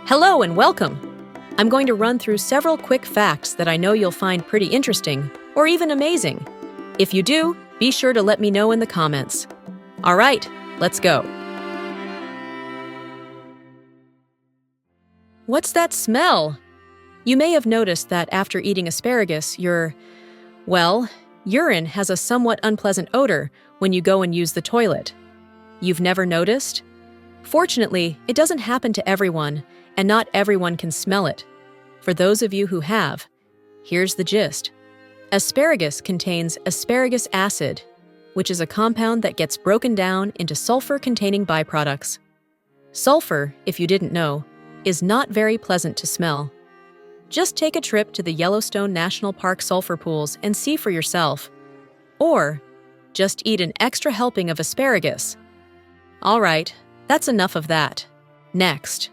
Hello and welcome! I'm going to run through several quick facts that I know you'll find pretty interesting, or even amazing. If you do, be sure to let me know in the comments. All right, let's go. What's that smell? You may have noticed that after eating asparagus, your urine has a somewhat unpleasant odor when you go and use the toilet. You've never noticed? Fortunately, it doesn't happen to everyone, and not everyone can smell it. For those of you who have, here's the gist. Asparagus contains asparagus acid, which is a compound that gets broken down into sulfur-containing byproducts. Sulfur, if you didn't know, is not very pleasant to smell. Just take a trip to the Yellowstone National Park sulfur pools and see for yourself. Or, just eat an extra helping of asparagus. All right, that's enough of that. Next.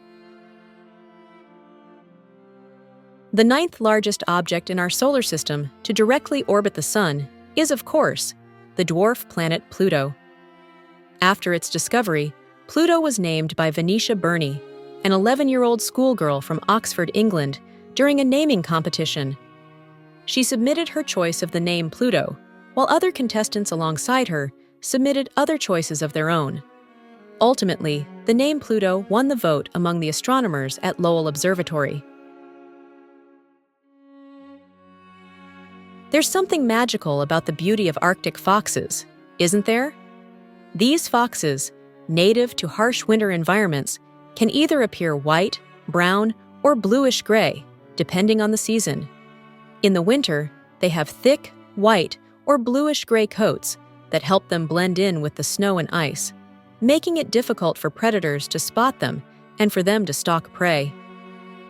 The ninth largest object in our solar system to directly orbit the Sun is, of course, the dwarf planet Pluto. After its discovery, Pluto was named by Venetia Burney, an 11-year-old schoolgirl from Oxford, England, during a naming competition. She submitted her choice of the name Pluto, while other contestants alongside her submitted other choices of their own. Ultimately, the name Pluto won the vote among the astronomers at Lowell Observatory. There's something magical about the beauty of Arctic foxes, isn't there? These foxes, native to harsh winter environments, can either appear white, brown, or bluish-gray, depending on the season. In the winter, they have thick, white, or bluish-gray coats that help them blend in with the snow and ice, making it difficult for predators to spot them and for them to stalk prey.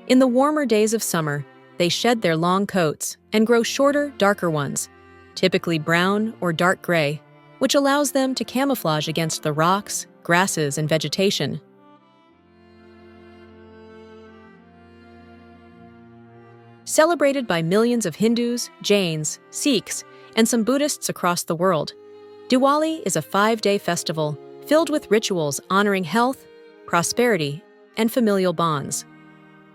In the warmer days of summer, they shed their long coats and grow shorter, darker ones, typically brown or dark gray, which allows them to camouflage against the rocks, grasses, and vegetation. Celebrated by millions of Hindus, Jains, Sikhs, and some Buddhists across the world, Diwali is a 5-day festival filled with rituals honoring health, prosperity, and familial bonds.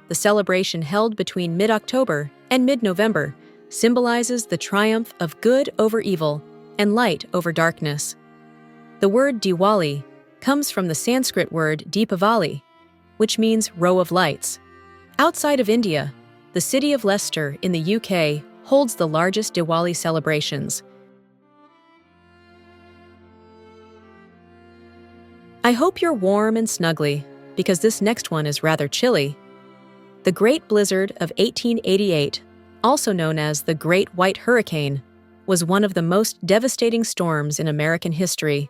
The celebration, held between mid-October and mid-November, symbolizes the triumph of good over evil and light over darkness. The word Diwali comes from the Sanskrit word Deepavali, which means row of lights. Outside of India, the city of Leicester in the UK holds the largest Diwali celebrations. I hope you're warm and snuggly, because this next one is rather chilly. The Great Blizzard of 1888, also known as the Great White Hurricane, was one of the most devastating storms in American history.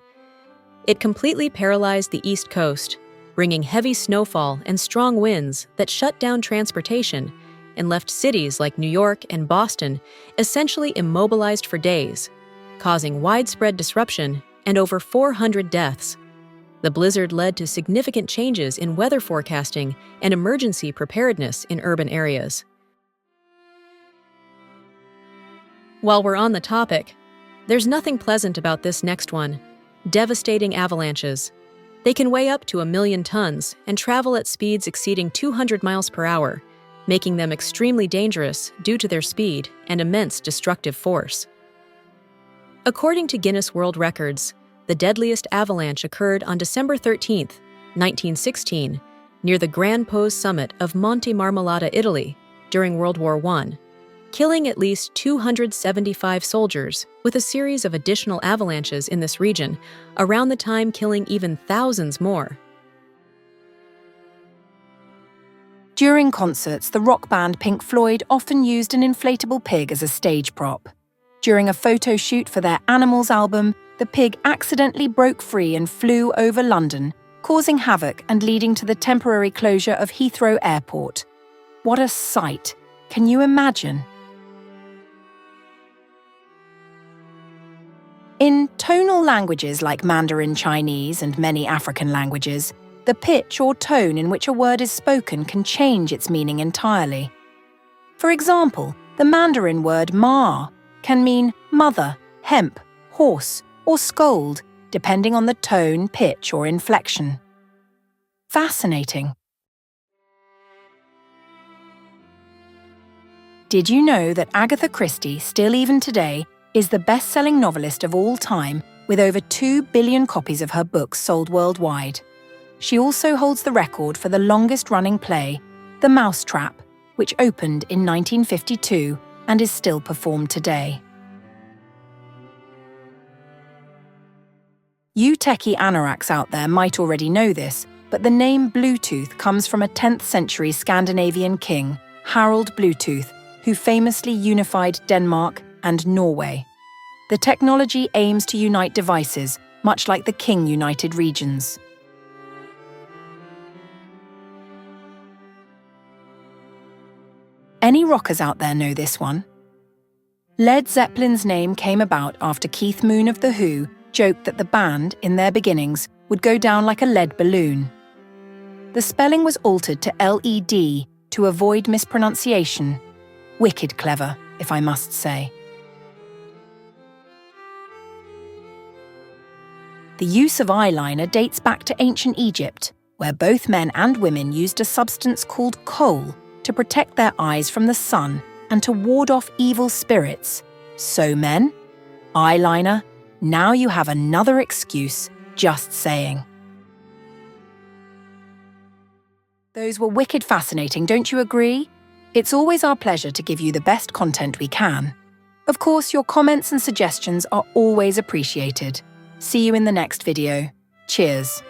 It completely paralyzed the East Coast, bringing heavy snowfall and strong winds that shut down transportation and left cities like New York and Boston essentially immobilized for days, causing widespread disruption and over 400 deaths. The blizzard led to significant changes in weather forecasting and emergency preparedness in urban areas. While we're on the topic, there's nothing pleasant about this next one: devastating avalanches. They can weigh up to 1 million tons and travel at speeds exceeding 200 miles per hour, making them extremely dangerous due to their speed and immense destructive force. According to Guinness World Records, the deadliest avalanche occurred on December 13, 1916, near the Grand Pose summit of Monte Marmolada, Italy, during World War I, killing at least 275 soldiers, with a series of additional avalanches in this region, around the time killing even thousands more. During concerts, the rock band Pink Floyd often used an inflatable pig as a stage prop. During a photo shoot for their Animals album, the pig accidentally broke free and flew over London, causing havoc and leading to the temporary closure of Heathrow Airport. What a sight! Can you imagine? In tonal languages like Mandarin Chinese and many African languages, the pitch or tone in which a word is spoken can change its meaning entirely. For example, the Mandarin word ma can mean mother, hemp, horse, or scold, depending on the tone, pitch, or inflection. Fascinating. Did you know that Agatha Christie, still even today, is the best-selling novelist of all time, with over 2 billion copies of her books sold worldwide? She also holds the record for the longest-running play, The Mousetrap, which opened in 1952 and is still performed today. You techie anoraks out there might already know this, but the name Bluetooth comes from a 10th century Scandinavian king, Harald Bluetooth, who famously unified Denmark and Norway. The technology aims to unite devices, much like the King united regions. Any rockers out there know this one? Led Zeppelin's name came about after Keith Moon of The Who joked that the band, in their beginnings, would go down like a lead balloon. The spelling was altered to LED to avoid mispronunciation. Wicked clever, if I must say. The use of eyeliner dates back to ancient Egypt, where both men and women used a substance called kohl to protect their eyes from the sun and to ward off evil spirits. So men, eyeliner, now you have another excuse, just saying. Those were wicked fascinating, don't you agree? It's always our pleasure to give you the best content we can. Of course, your comments and suggestions are always appreciated. See you in the next video. Cheers.